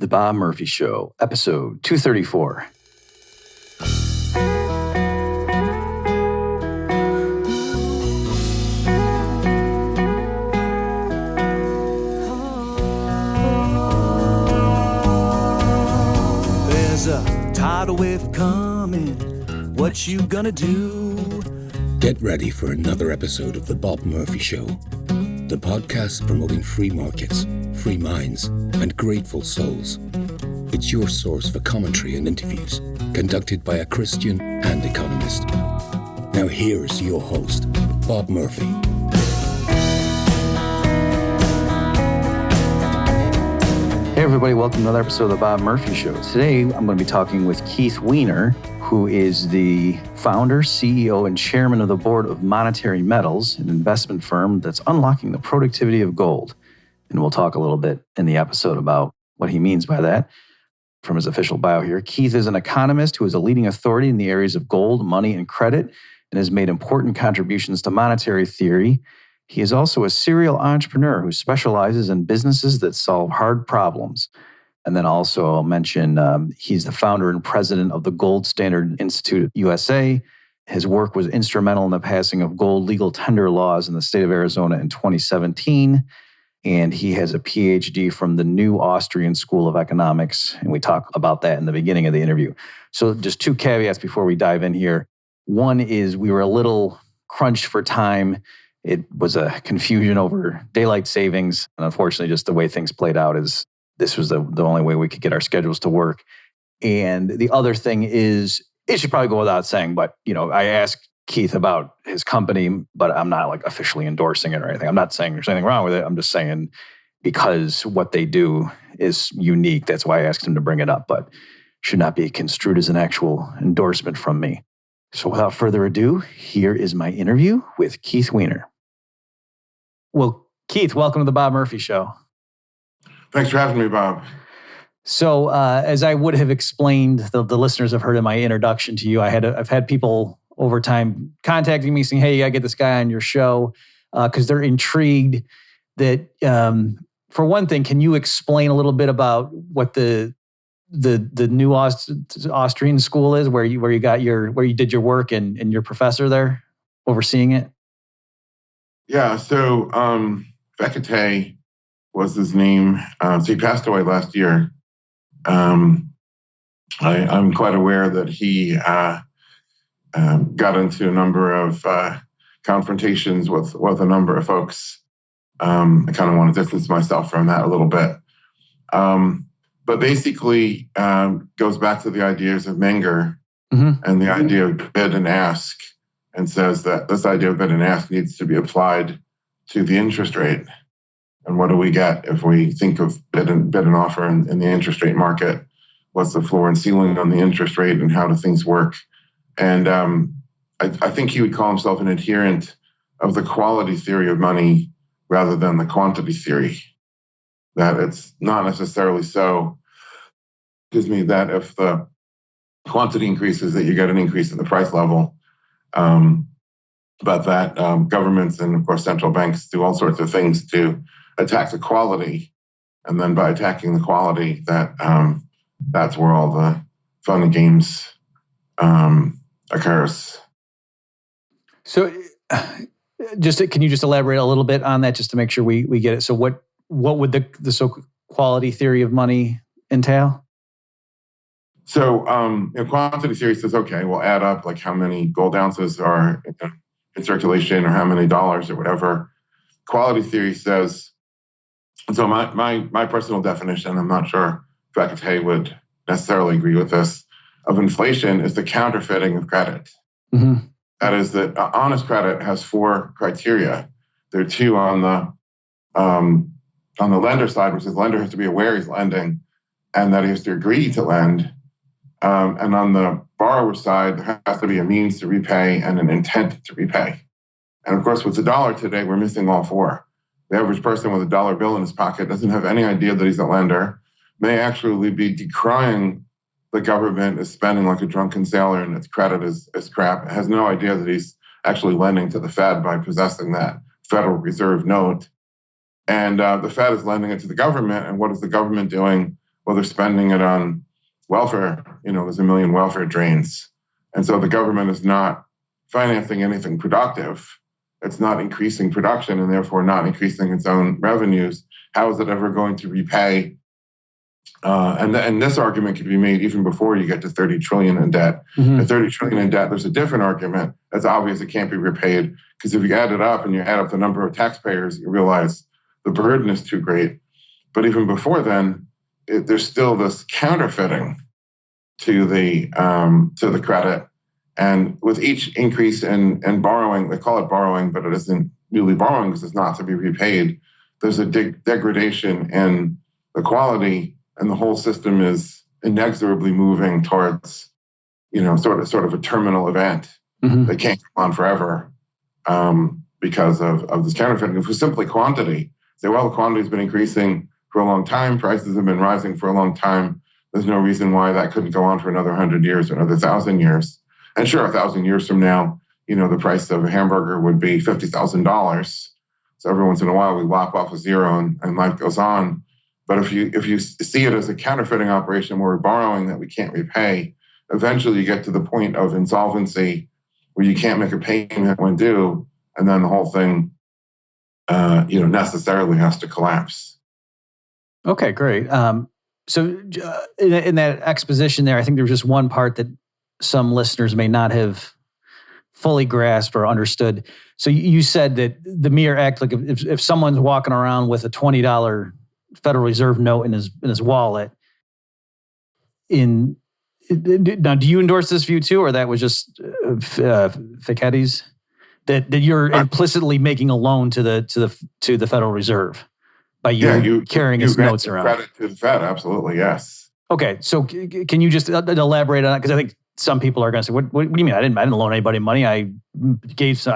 The Bob Murphy Show, episode 234. There's a tidal wave coming. What you gonna do? Get ready for another episode of The Bob Murphy Show, the podcast promoting free markets, free minds, and grateful souls. It's your source for commentary and interviews, conducted by a Christian and economist. Now here's your host, Bob Murphy. Hey everybody, welcome to another episode of The Bob Murphy Show. Today, I'm going to be talking with Keith Weiner, who is the founder, CEO, and chairman of the board of Monetary Metals, an investment firm that's unlocking the productivity of gold. And we'll talk a little bit in the episode about what he means by that from his official bio here. Keith is an economist who is a leading authority in the areas of gold, money, and credit, and has made important contributions to monetary theory. He is also a serial entrepreneur who specializes in businesses that solve hard problems. And then also I'll mention he's the founder and president of the Gold Standard Institute USA. His work was instrumental in the passing of gold legal tender laws in the state of Arizona in 2017. And he has a PhD from the New Austrian School of Economics. And we talk about that in the beginning of the interview. So just two caveats before we dive in here. One is we were a little crunched for time. It was a confusion over daylight savings. And unfortunately, just the way things played out is this was the only way we could get our schedules to work. And the other thing is, it should probably go without saying, but I asked Keith about his company, but I'm not like officially endorsing it or anything. I'm not saying there's anything wrong with it. I'm just saying because what they do is unique. That's why I asked him to bring it up, but should not be construed as an actual endorsement from me. So without further ado, here is my interview with Keith Weiner. Well, Keith, welcome to the Bob Murphy Show. Thanks for having me, Bob. So, as I would have explained, the listeners have heard in my introduction to you, I've had people over time contacting me saying, "Hey, you gotta get this guy on your show," because they're intrigued. That, for one thing, can you explain a little bit about what the New Austrian School is, where you did your work and your professor there overseeing it? Yeah. So, Fekete was his name. So he passed away last year. I'm quite aware that he got into a number of confrontations with a number of folks. I kind of want to distance myself from that a little bit. But basically goes back to the ideas of Menger and the idea of bid and ask, and says that this idea of bid and ask needs to be applied to the interest rate. And what do we get if we think of bid and offer in the interest rate market? What's the floor and ceiling on the interest rate, and how do things work? And I think he would call himself an adherent of the quality theory of money rather than the quantity theory. That it's not necessarily so, that if the quantity increases, that you get an increase in the price level. But that governments and, of course, central banks do all sorts of things to attack the quality. And then by attacking the quality, that's where all the fun and games occurs. So can you just elaborate a little bit on that just to make sure we get it? So what would the so quality theory of money entail? So quantity theory says, okay, we'll add up like how many gold ounces are in circulation or how many dollars or whatever. Quality theory says, so my personal definition, I'm not sure Fekete would necessarily agree with this, of inflation is the counterfeiting of credit. Mm-hmm. That is that honest credit has four criteria. There are two on the lender side, which is the lender has to be aware he's lending and that he has to agree to lend. And on the borrower side, there has to be a means to repay and an intent to repay. And of course, with the dollar today, we're missing all four. The average person with a dollar bill in his pocket doesn't have any idea that he's a lender, may actually be decrying the government is spending like a drunken sailor and its credit is crap, has no idea that he's actually lending to the Fed by possessing that Federal Reserve note. And the Fed is lending it to the government. And what is the government doing? Well, they're spending it on welfare. There's a million welfare drains. And so the government is not financing anything productive. It's not increasing production and therefore not increasing its own revenues. How is it ever going to repay? And this argument can be made even before you get to 30 trillion in debt. Mm-hmm. At 30 trillion in debt, there's a different argument. It's obvious it can't be repaid because if you add it up and you add up the number of taxpayers, you realize the burden is too great. But even before then, there's still this counterfeiting to the credit. And with each increase in borrowing, they call it borrowing, but it isn't really borrowing because it's not to be repaid. There's a degradation in the quality, and the whole system is inexorably moving towards, sort of a terminal event that can't go on forever because of this counterfeiting. If it was simply quantity, say, well, the quantity has been increasing for a long time, prices have been rising for a long time. There's no reason why that couldn't go on for another 100 years or another 1,000 years. And sure, 1,000 years from now, the price of a hamburger would be $50,000. So every once in a while, we lop off a zero and life goes on. But if you see it as a counterfeiting operation where we're borrowing that we can't repay, eventually you get to the point of insolvency where you can't make a payment when due, and then the whole thing, necessarily has to collapse. Okay, great. So in that exposition there, I think there was just one part that some listeners may not have fully grasped or understood. So you said that the mere act, like if someone's walking around with a $20 Federal Reserve note in his wallet, now do you endorse this view too, or that was just Ficketti's? That you're implicitly making a loan to the Federal Reserve by you carrying his notes around. Credit to the Fed, absolutely, yes. Okay, so can you just elaborate on that? Because I think some people are going to say, "What do you mean? I didn't loan anybody money. I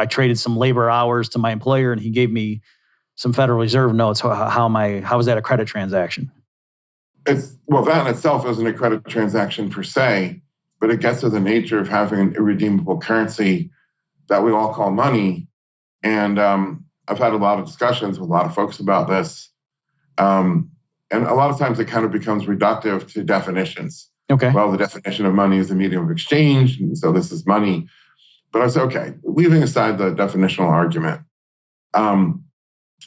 traded some labor hours to my employer, and he gave me some Federal Reserve notes. How is that a credit transaction?" That in itself isn't a credit transaction per se, but it gets to the nature of having an irredeemable currency that we all call money. And I've had a lot of discussions with a lot of folks about this. And a lot of times it kind of becomes reductive to definitions. Okay. Well, the definition of money is a medium of exchange, and so this is money. But I say, okay, leaving aside the definitional argument,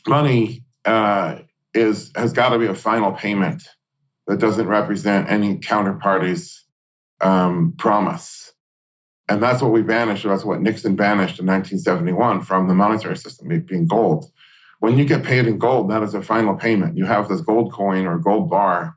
money has got to be a final payment that doesn't represent any counterparty's promise. And that's what we banished, or that's what Nixon banished in 1971 from the monetary system, it being gold. When you get paid in gold, that is a final payment. You have this gold coin or gold bar,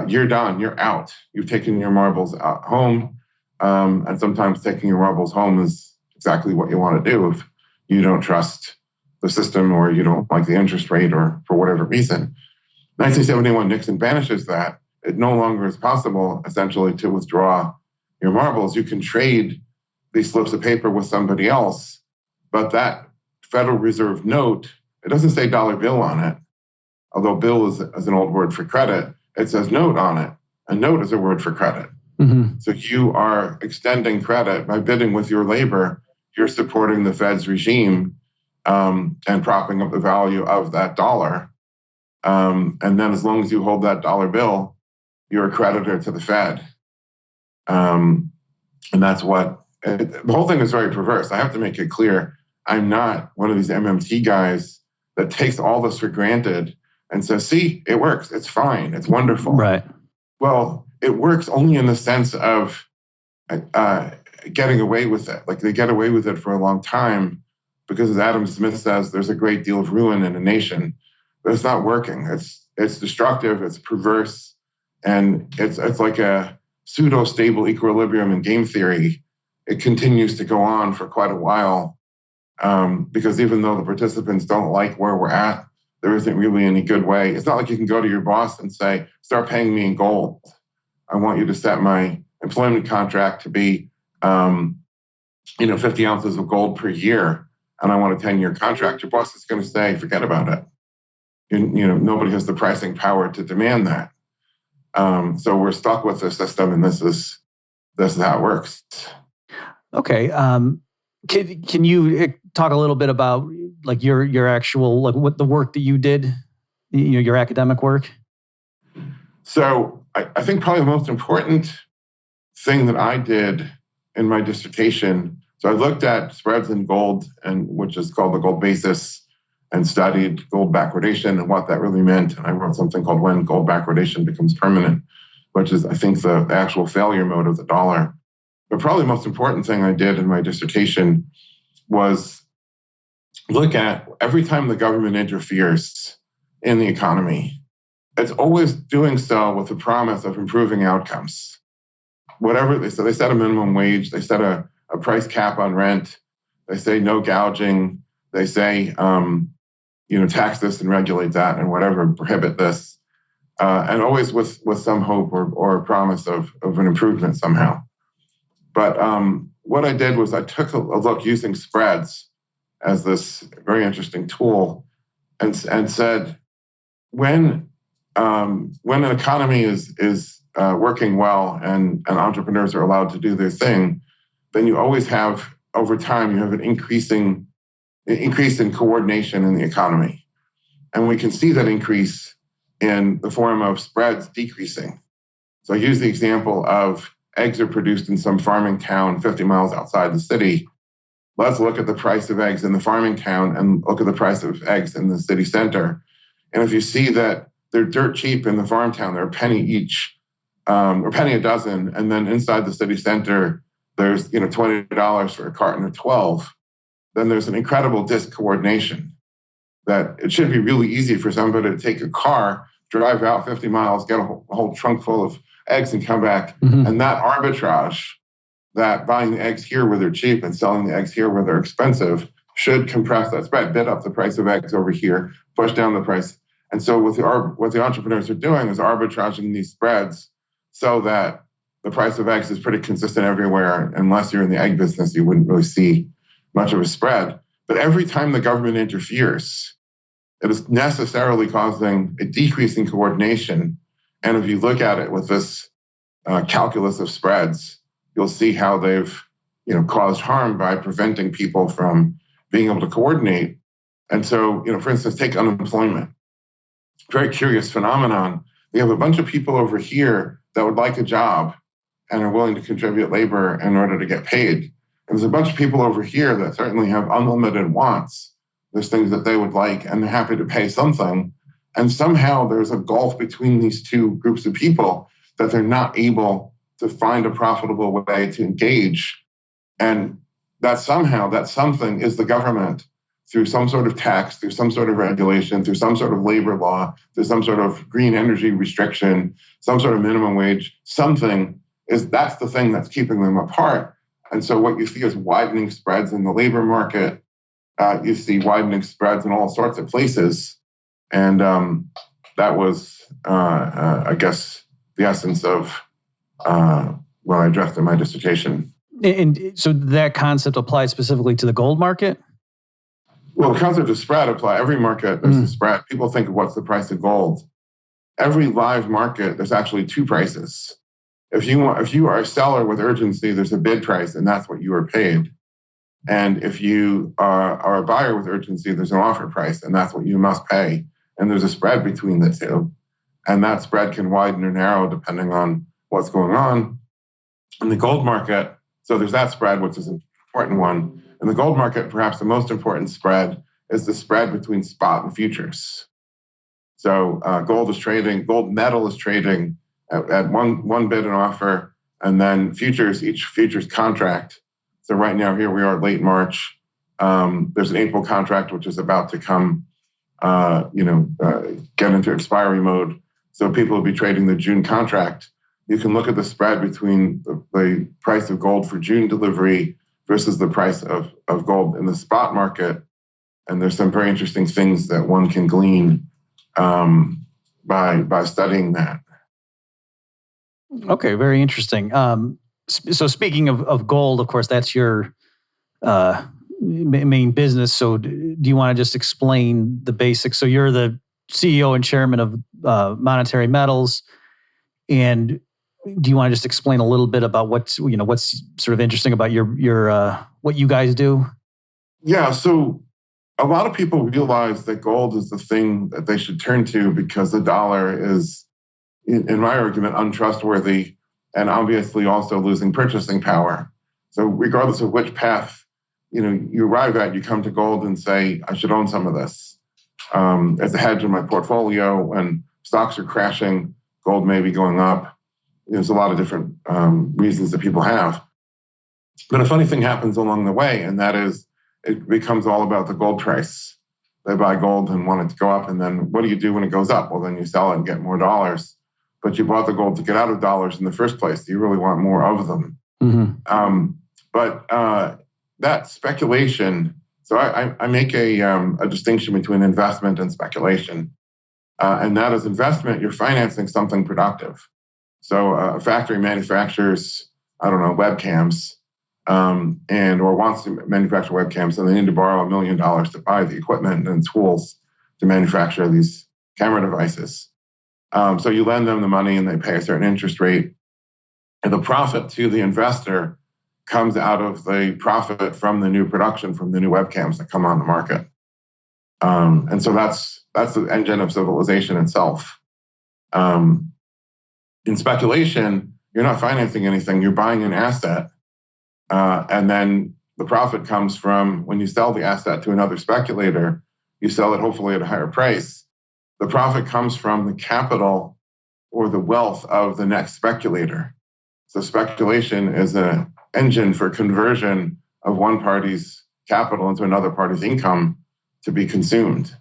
you're done, you're out. You've taken your marbles out home, and sometimes taking your marbles home is exactly what you want to do if you don't trust the system or you don't like the interest rate or for whatever reason. 1971, Nixon banishes that. It no longer is possible, essentially, to withdraw your marbles. You can trade these slips of paper with somebody else, but that Federal Reserve note, it doesn't say dollar bill on it, although bill is an old word for credit. It says note on it. A note is a word for credit. Mm-hmm. So you are extending credit by bidding with your labor. You're supporting the Fed's regime and propping up the value of that dollar. And then as long as you hold that dollar bill, you're a creditor to the Fed. And that's the whole thing is very perverse. I have to make it clear, I'm not one of these MMT guys that takes all this for granted and says, see, it works, it's fine, it's wonderful. Right. Well, it works only in the sense of getting away with it. Like they get away with it for a long time because, as Adam Smith says, there's a great deal of ruin in a nation. But it's not working. It's destructive, it's perverse, and it's like a pseudo-stable equilibrium in game theory. It continues to go on for quite a while because even though the participants don't like where we're at, there isn't really any good way. It's not like you can go to your boss and say, start paying me in gold. I want you to set my employment contract to be 50 ounces of gold per year, and I want a 10-year contract. Your boss is going to say, forget about it. Nobody has the pricing power to demand that. So we're stuck with the system, and this is how it works. Okay. Can you talk a little bit about like your actual, like what the work that you did, your academic work? So I think probably the most important thing that I did in my dissertation, so I looked at spreads in gold, and which is called the gold basis, and studied gold backwardation and what that really meant. And I wrote something called When Gold Backwardation Becomes Permanent, which is, I think, the actual failure mode of the dollar. But probably the most important thing I did in my dissertation was look at every time the government interferes in the economy, it's always doing so with the promise of improving outcomes. Whatever they set a minimum wage, they set a price cap on rent, they say no gouging, they say, tax this and regulate that and whatever, prohibit this, and always with some hope or a promise of an improvement somehow. But what I did was I took a look using spreads as this very interesting tool and said, when an economy is working well and entrepreneurs are allowed to do their thing, then you always have, over time, you have an increase in coordination in the economy. And we can see that increase in the form of spreads decreasing. So I use the example of eggs are produced in some farming town 50 miles outside the city. Let's look at the price of eggs in the farming town and look at the price of eggs in the city center. And if you see that they're dirt cheap in the farm town, they're a penny each, or penny a dozen, and then inside the city center, there's $20 for a carton of 12, then there's an incredible discoordination that it should be really easy for somebody to take a car, drive out 50 miles, get a whole trunk full of eggs and come back. Mm-hmm. And that arbitrage, that buying the eggs here where they're cheap and selling the eggs here where they're expensive, should compress that spread, bid up the price of eggs over here, push down the price. And so what the entrepreneurs are doing is arbitraging these spreads so that the price of eggs is pretty consistent everywhere. Unless you're in the egg business, you wouldn't really see much of a spread. But every time the government interferes, it is necessarily causing a decrease in coordination. And if you look at it with this calculus of spreads, you'll see how they've caused harm by preventing people from being able to coordinate. And so, for instance, take unemployment. Very curious phenomenon. We have a bunch of people over here that would like a job and are willing to contribute labor in order to get paid. And there's a bunch of people over here that certainly have unlimited wants. There's things that they would like, and they're happy to pay something. And somehow there's a gulf between these two groups of people that they're not able to find a profitable way to engage. And that something is the government, through some sort of tax, through some sort of regulation, through some sort of labor law, through some sort of green energy restriction, some sort of minimum wage, that's the thing that's keeping them apart. And so what you see is widening spreads in the labor market. You see widening spreads in all sorts of places. And that was, I guess, the essence of what I addressed in my dissertation. And so that concept applies specifically to the gold market? Well, the concept of spread applies. Every market, there's a spread. People think of what's the price of gold. Every live market, there's actually two prices. If you are a seller with urgency, there's a bid price, and that's what you are paid. And if you are a buyer with urgency, there's an offer price, and that's what you must pay. And there's a spread between the two. And that spread can widen or narrow depending on what's going on. In the gold market, so there's that spread, which is an important one. In the gold market, perhaps the most important spread is the spread between spot and futures. So gold metal is trading at one bid and offer, and then each futures contract. So right now, here we are late March. There's an April contract, which is about to come, get into expiry mode. So people will be trading the June contract. You can look at the spread between the price of gold for June delivery versus the price of gold in the spot market. And there's some very interesting things that one can glean by studying that. Okay, very interesting. So speaking of gold, of course, that's your main business. So do you want to just explain the basics? So you're the CEO and chairman of Monetary Metals. And do you want to just explain a little bit about what's sort of interesting about your what you guys do? Yeah, so a lot of people realize that gold is the thing that they should turn to because the dollar is in my argument, untrustworthy, and obviously also losing purchasing power. So regardless of which path you arrive at, you come to gold and say, I should own some of this as a hedge in my portfolio. When stocks are crashing, gold may be going up. There's a lot of different reasons that people have. But a funny thing happens along the way, and that is it becomes all about the gold price. They buy gold and want it to go up, and then what do you do when it goes up? Well, then you sell it and get more dollars. But you bought the gold to get out of dollars in the first place. You really want more of them. Mm-hmm. But that speculation, so I make a distinction between investment and speculation. And that is investment, you're financing something productive. So a factory manufactures, webcams, or wants to manufacture webcams, and they need to borrow $1 million to buy the equipment and tools to manufacture these camera devices. So you lend them the money and they pay a certain interest rate. And the profit to the investor comes out of the profit from the new production, from the new webcams that come on the market. And so that's the engine of civilization itself. In speculation, you're not financing anything, you're buying an asset. And then the profit comes from when you sell the asset to another speculator, you sell it hopefully at a higher price. The profit comes from the capital or the wealth of the next speculator. So speculation is an engine for conversion of one party's capital into another party's income to be consumed.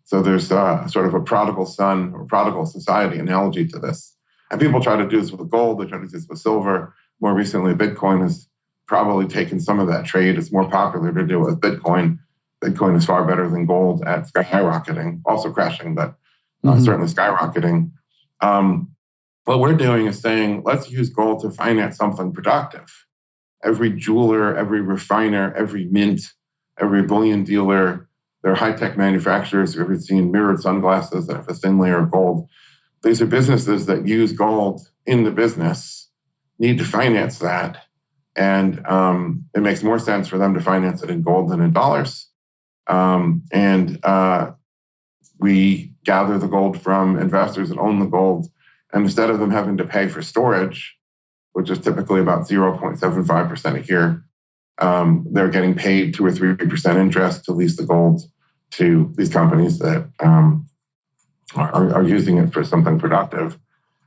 So there's sort of a prodigal son or prodigal society analogy to this. And people try to do this with gold, they try to do this with silver. More recently, Bitcoin has probably taken some of that trade. It's more popular to do it with Bitcoin. Bitcoin is far better than gold at skyrocketing, also crashing, but certainly skyrocketing. What we're doing is saying, let's use gold to finance something productive. Every jeweler, every refiner, every mint, every bullion dealer, they're high-tech manufacturers. You've ever seen mirrored sunglasses that have a thin layer of gold? These are businesses that use gold in the business, need to finance that. And it makes more sense for them to finance it in gold than in dollars. We gather the gold from investors that own the gold. And instead of them having to pay for storage, which is typically about 0.75% a year, they're getting paid 2 or 3% interest to lease the gold to these companies that are using it for something productive.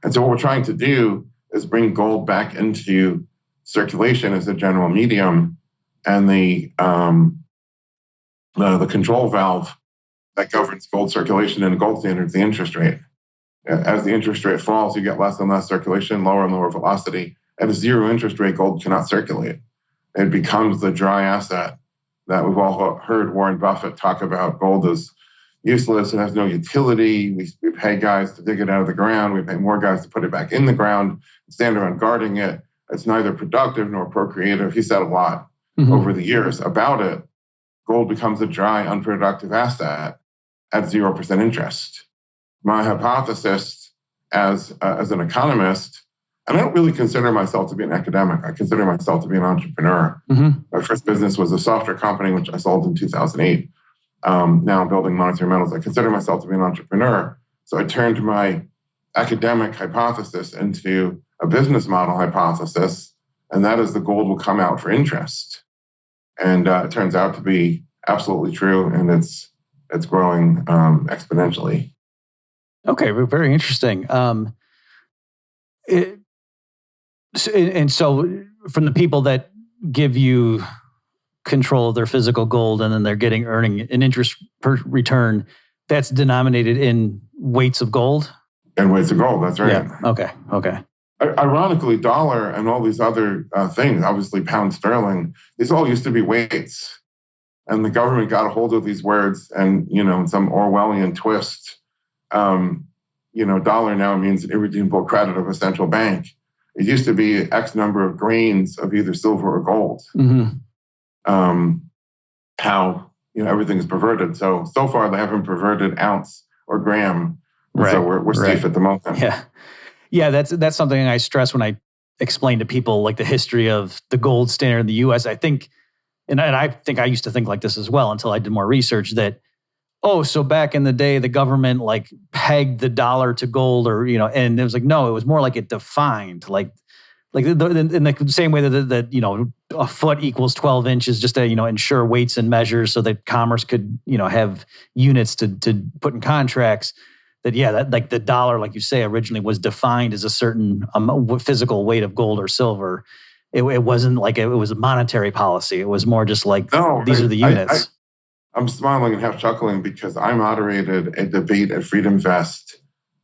And so what we're trying to do is bring gold back into circulation as a general medium, and the control valve that governs gold circulation and gold standards, the interest rate. As the interest rate falls, you get less and less circulation, lower and lower velocity. At a zero interest rate, gold cannot circulate. It becomes the dry asset that we've all heard Warren Buffett talk about. Gold is useless. It has no utility. We pay guys to dig it out of the ground. We pay more guys to put it back in the ground, stand around guarding it. It's neither productive nor procreative. He said a lot over the years about it. Gold becomes a dry, unproductive asset at 0% interest. My hypothesis as an economist, and I don't really consider myself to be an academic. I consider myself to be an entrepreneur. My first business was a software company, which I sold in 2008. Now I'm building monetary metals. I consider myself to be an entrepreneur. So I turned my academic hypothesis into a business model hypothesis, and that is the gold will come out for interest. And it turns out to be absolutely true, and it's growing exponentially. Okay, very interesting. So from the people that give you control of their physical gold and then they're earning an interest per return, that's denominated in weights of gold? And weights of gold, that's right. Yeah. Okay. Ironically, dollar and all these other things, obviously pound sterling, these all used to be weights. And the government got a hold of these words and, in some Orwellian twist, dollar now means an irredeemable credit of a central bank. It used to be X number of grains of either silver or gold. How, everything is perverted. So far they haven't perverted ounce or gram. Right. So we're safe at the moment. Yeah, that's something I stress when I explain to people like the history of the gold standard in the U.S. I think I used to think like this as well until I did more research, that oh, so back in the day, the government like pegged the dollar to gold, or and it was like, no, it was more like it defined, like in the same way that a foot equals 12 inches, just to ensure weights and measures so that commerce could have units to put in contracts. That like the dollar, like you say, originally was defined as a certain physical weight of gold or silver. It wasn't like it was a monetary policy. It was more just like, these are the units. I'm smiling and half chuckling because I moderated a debate at Freedom Fest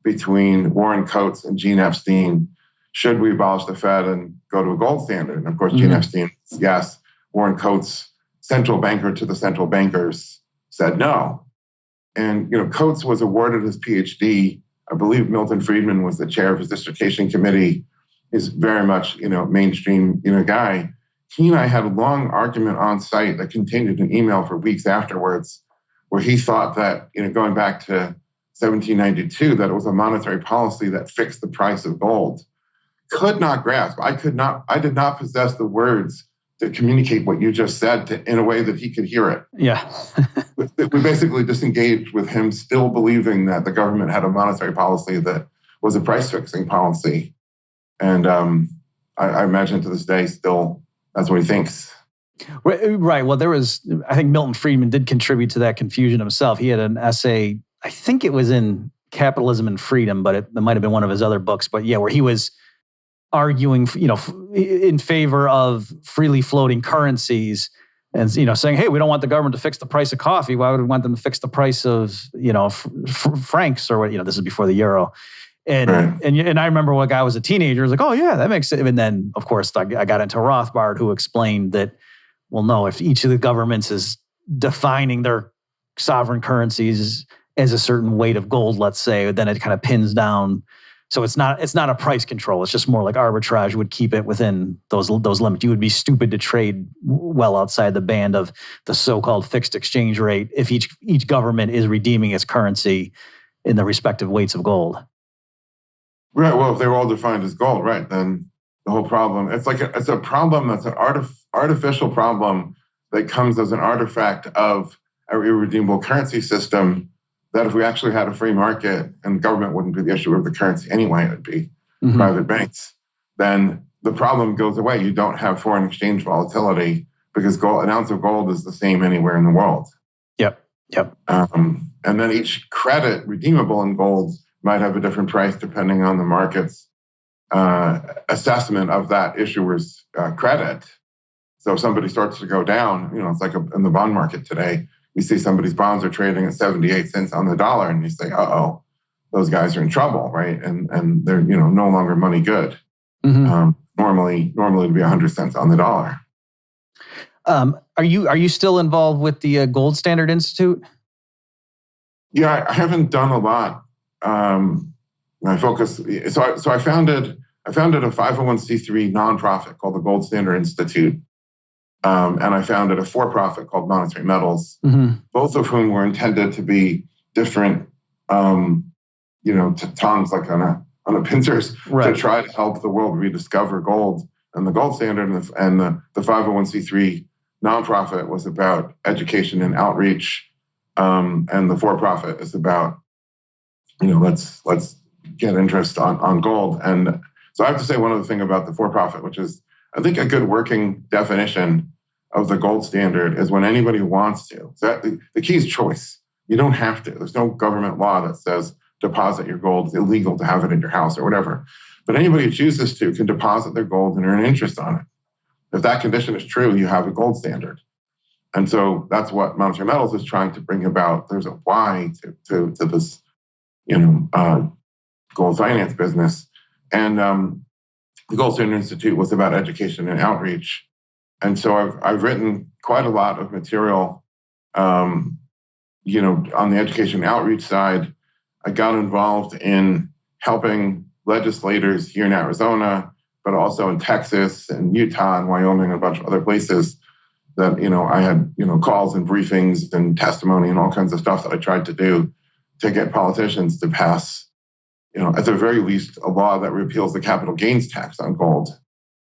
between Warren Coates and Gene Epstein. Should we abolish the Fed and go to a gold standard? And of course, Gene Epstein, yes. Warren Coates, central banker to the central bankers, said no. And Coates was awarded his PhD. I believe Milton Friedman was the chair of his dissertation committee. He's very much mainstream guy. He and I had a long argument on site that continued an email for weeks afterwards, where he thought that going back to 1792, that it was a monetary policy that fixed the price of gold. Could not grasp. I did not possess the words to communicate what you just said in a way that he could hear it. Yeah. We basically disengaged with him still believing that the government had a monetary policy that was a price-fixing policy. And I imagine to this day still that's what he thinks. Right. Well, I think Milton Friedman did contribute to that confusion himself. He had an essay, I think it was in Capitalism and Freedom, but it might have been one of his other books. But yeah, where he was arguing, in favor of freely floating currencies, and saying, hey, we don't want the government to fix the price of coffee. Why would we want them to fix the price of francs or what? This is before the euro. And right. and I remember when I was a teenager, I was like, oh yeah, that makes sense. And then of course I got into Rothbard, who explained that, well, no, if each of the governments is defining their sovereign currencies as a certain weight of gold, let's say, then it kind of pins down. So it's not a price control. It's just more like arbitrage would keep it within those limits. You would be stupid to trade well outside the band of the so-called fixed exchange rate if each government is redeeming its currency in the respective weights of gold. Right. Well, if they were all defined as gold, right, then the whole problem, it's a problem that's an artificial problem that comes as an artifact of a irredeemable currency system, that if we actually had a free market and government wouldn't be the issuer of the currency anyway, it would be private banks, then the problem goes away. You don't have foreign exchange volatility because an ounce of gold is the same anywhere in the world. Yep. And then each credit redeemable in gold might have a different price depending on the market's assessment of that issuer's credit. So if somebody starts to go down, it's like in the bond market today, you see somebody's bonds are trading at 78 cents on the dollar, and you say, uh-oh, those guys are in trouble, right? And they're no longer money good. Normally it'd be 100 cents on the dollar. Are you still involved with the Gold Standard Institute? Yeah, I haven't done a lot. I focus. So I founded a 501c3 nonprofit called the Gold Standard Institute, and I founded a for-profit called Monetary Metals. Both of whom were intended to be different, tongues like on a pincers, right, to try to help the world rediscover gold. And the Gold Standard and the 501c3 nonprofit was about education and outreach, and the for-profit is about let's get interest on gold. And so I have to say one other thing about the for-profit, which is I think a good working definition of the gold standard is when anybody wants to. So the key is choice. You don't have to. There's no government law that says deposit your gold. It's illegal to have it in your house or whatever. But anybody who chooses to can deposit their gold and earn interest on it. If that condition is true, you have a gold standard. And so that's what Monetary Metals is trying to bring about. There's a why to this gold finance business. And the Gold Standard Institute was about education and outreach. And so I've written quite a lot of material, on the education and outreach side. I got involved in helping legislators here in Arizona, but also in Texas and Utah and Wyoming and a bunch of other places that, I had, calls and briefings and testimony and all kinds of stuff that I tried to do to get politicians to pass, at the very least, a law that repeals the capital gains tax on gold,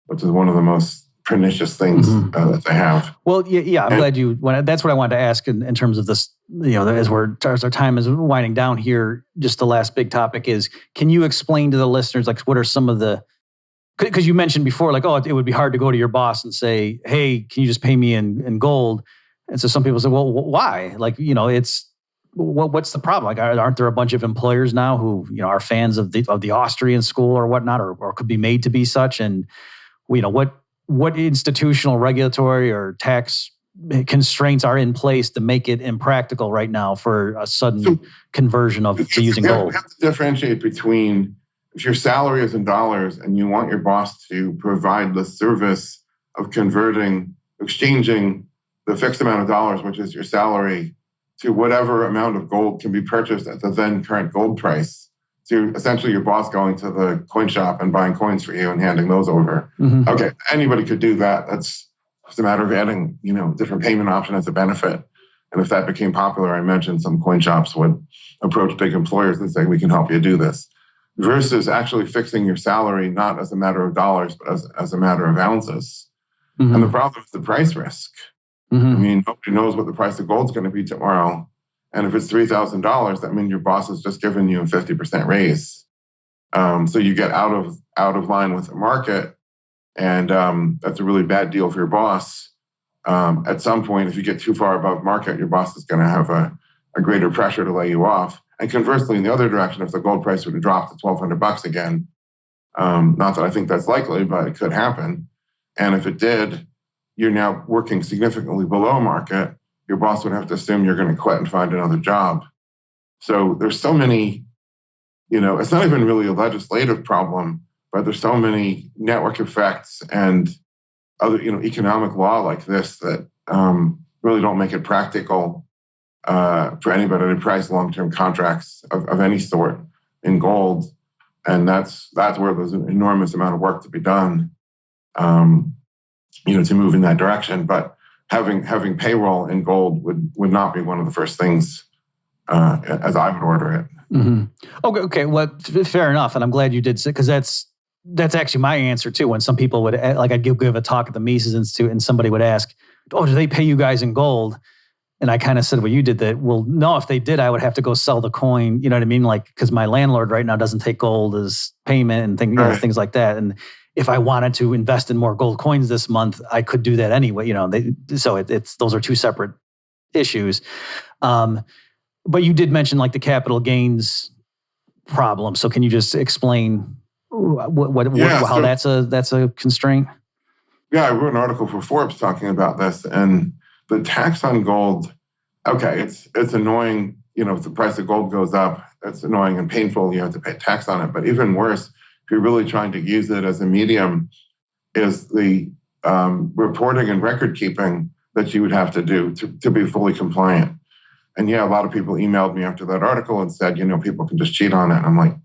which is one of the most pernicious things that they have. Well, yeah, I'm glad that's what I wanted to ask in terms of this as our time is winding down here, just the last big topic is, can you explain to the listeners, like, what are some of the, because you mentioned before, like, oh, it would be hard to go to your boss and say, hey, can you just pay me in gold? And so some people say, well, why? Like, it's, what's the problem? Like, aren't there a bunch of employers now who, are fans of the Austrian school or whatnot, or could be made to be such? And, what institutional, regulatory, or tax constraints are in place to make it impractical right now for a sudden conversion to using gold? We have to differentiate between, if your salary is in dollars and you want your boss to provide the service of exchanging the fixed amount of dollars, which is your salary, to whatever amount of gold can be purchased at the then current gold price, to essentially your boss going to the coin shop and buying coins for you and handing those over. Mm-hmm. Okay, anybody could do that. That's just a matter of adding, different payment option as a benefit. And if that became popular, I mentioned some coin shops would approach big employers and say, we can help you do this. Versus actually fixing your salary, not as a matter of dollars, but as a matter of ounces. Mm-hmm. And the problem is the price risk. Mm-hmm. I mean, nobody knows what the price of gold is going to be tomorrow. And if it's $3,000, that means your boss has just given you a 50% raise. So you get out of line with the market, and that's a really bad deal for your boss. At some point, if you get too far above market, your boss is going to have a greater pressure to lay you off. And conversely, in the other direction, if the gold price were to drop to $1,200 again, not that I think that's likely, but it could happen. And if it did, you're now working significantly below market. Your boss would have to assume you're going to quit and find another job. So there's so many, it's not even really a legislative problem, but there's so many network effects and other, economic law like this that really don't make it practical for anybody to price long-term contracts of any sort in gold. And that's where there's an enormous amount of work to be done, to move in that direction. But having payroll in gold would not be one of the first things as I would order it. Mm-hmm. Okay. Well, fair enough. And I'm glad you did say, because that's actually my answer too. When some people would, like, I'd give a talk at the Mises Institute and somebody would ask, oh, do they pay you guys in gold? And I kind of said, well, you did that. Well, no, if they did, I would have to go sell the coin. You know what I mean? Like, because my landlord right now doesn't take gold as payment and things like that. And if I wanted to invest in more gold coins this month, I could do that anyway. It's those are two separate issues. But you did mention, like, the capital gains problem. So can you just explain how that's a constraint? Yeah, I wrote an article for Forbes talking about this, and the tax on gold. Okay, it's annoying. If the price of gold goes up, it's annoying and painful. You have to pay tax on it. But even worse, if you're really trying to use it as a medium, is the reporting and record keeping that you would have to do to be fully compliant. And yeah, a lot of people emailed me after that article and said, people can just cheat on it. And I'm like,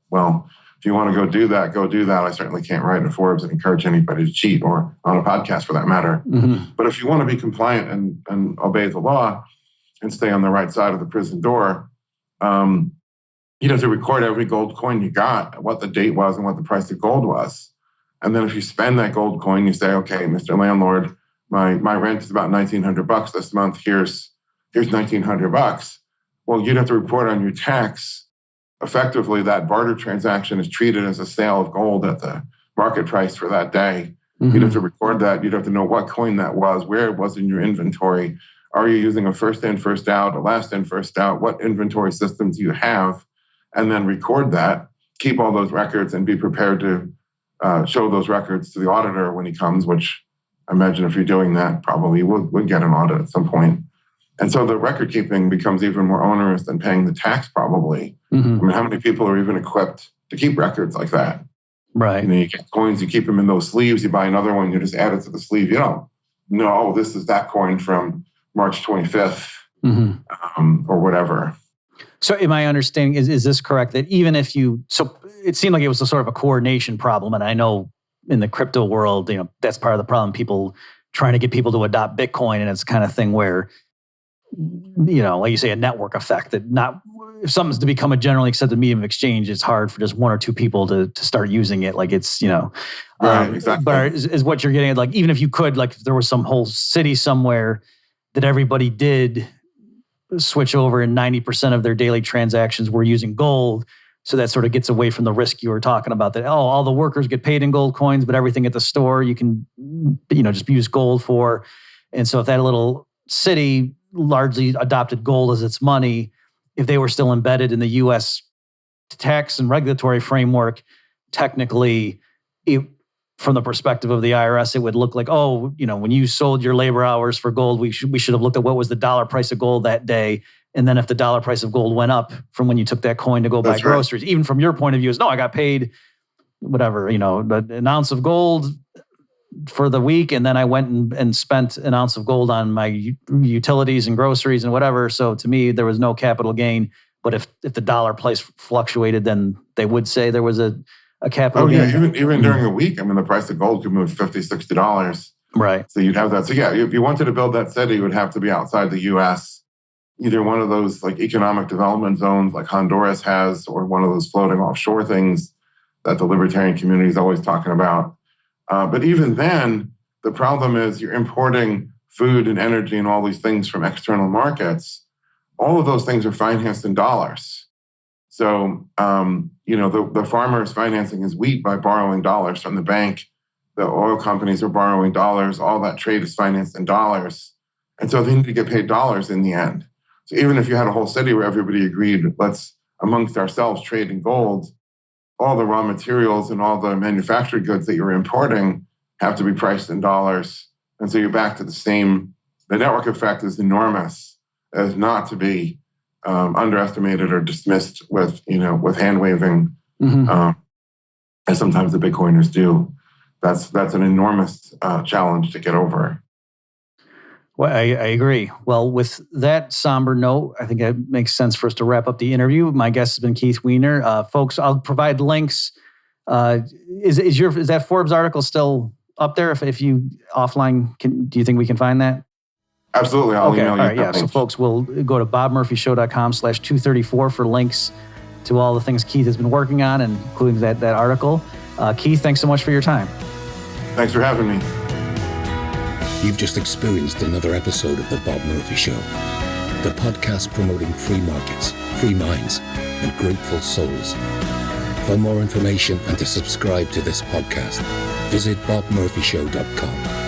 well, if you want to go do that. I certainly can't write in Forbes and encourage anybody to cheat, or on a podcast for that matter. Mm-hmm. But if you want to be compliant and obey the law and stay on the right side of the prison door, you have to record every gold coin you got, what the date was and what the price of gold was. And then if you spend that gold coin, you say, okay, Mr. Landlord, my rent is about $1,900 this month. Here's $1,900. Well, you'd have to report on your tax. Effectively, that barter transaction is treated as a sale of gold at the market price for that day. Mm-hmm. You'd have to record that. You'd have to know what coin that was, where it was in your inventory. Are you using a first in, first out, a last in, first out? What inventory systems do you have? And then record that, keep all those records, and be prepared to show those records to the auditor when he comes, which I imagine if you're doing that, probably would get an audit at some point. And so the record keeping becomes even more onerous than paying the tax, probably. Mm-hmm. I mean, how many people are even equipped to keep records like that? Right. You get coins, you keep them in those sleeves, you buy another one, you just add it to the sleeve. You don't know, this is that coin from March 25th, mm-hmm. Or whatever. So am I understanding, is this correct, that even if so it seemed like it was a sort of a coordination problem, and I know in the crypto world, that's part of the problem, people trying to get people to adopt Bitcoin, and it's kind of thing where, like you say, a network effect, that if something's to become a generally accepted medium of exchange, it's hard for just one or two people to start using it. Like it's, right, exactly. But is what you're getting at, like, even if you could, like if there was some whole city somewhere that everybody did switch over and 90% of their daily transactions were using gold. So that sort of gets away from the risk you were talking about, that, all the workers get paid in gold coins, but everything at the store you can, just use gold for. And so if that little city largely adopted gold as its money, if they were still embedded in the U.S. tax and regulatory framework, technically, from the perspective of the IRS, it would look like, when you sold your labor hours for gold, we should have looked at what was the dollar price of gold that day. And then if the dollar price of gold went up from when you took that coin to go buy groceries, even from your point of view, is I got paid whatever, an ounce of gold for the week, and then I went and spent an ounce of gold on my utilities and groceries and whatever. So to me, there was no capital gain. But if the dollar price fluctuated, then they would say there was a capital gain. Oh yeah, even during a week, the price of gold could move $50, $60. Right. So you'd have that. So yeah, if you wanted to build that city, it would have to be outside the U.S., either one of those like economic development zones like Honduras has, or one of those floating offshore things that the libertarian community is always talking about. But even then, the problem is you're importing food and energy and all these things from external markets. All of those things are financed in dollars. So, the farmer is financing his wheat by borrowing dollars from the bank. The oil companies are borrowing dollars. All that trade is financed in dollars. And so they need to get paid dollars in the end. So even if you had a whole city where everybody agreed, let's amongst ourselves trade in gold, all the raw materials and all the manufactured goods that you're importing have to be priced in dollars. And so you're back to the network effect is enormous, as not to be underestimated or dismissed with hand waving, as sometimes the Bitcoiners do. That's an enormous challenge to get over. Well, I agree. Well, with that somber note, I think it makes sense for us to wrap up the interview. My guest has been Keith Weiner. Folks, I'll provide links. Is that Forbes article still up there? If you offline, do you think we can find that? Absolutely. I'll email you. All right, yeah. So folks will go to bobmurphyshow.com/234 for links to all the things Keith has been working on, including that article. Keith, thanks so much for your time. Thanks for having me. You've just experienced another episode of The Bob Murphy Show, the podcast promoting free markets, free minds, and grateful souls. For more information and to subscribe to this podcast, visit bobmurphyshow.com.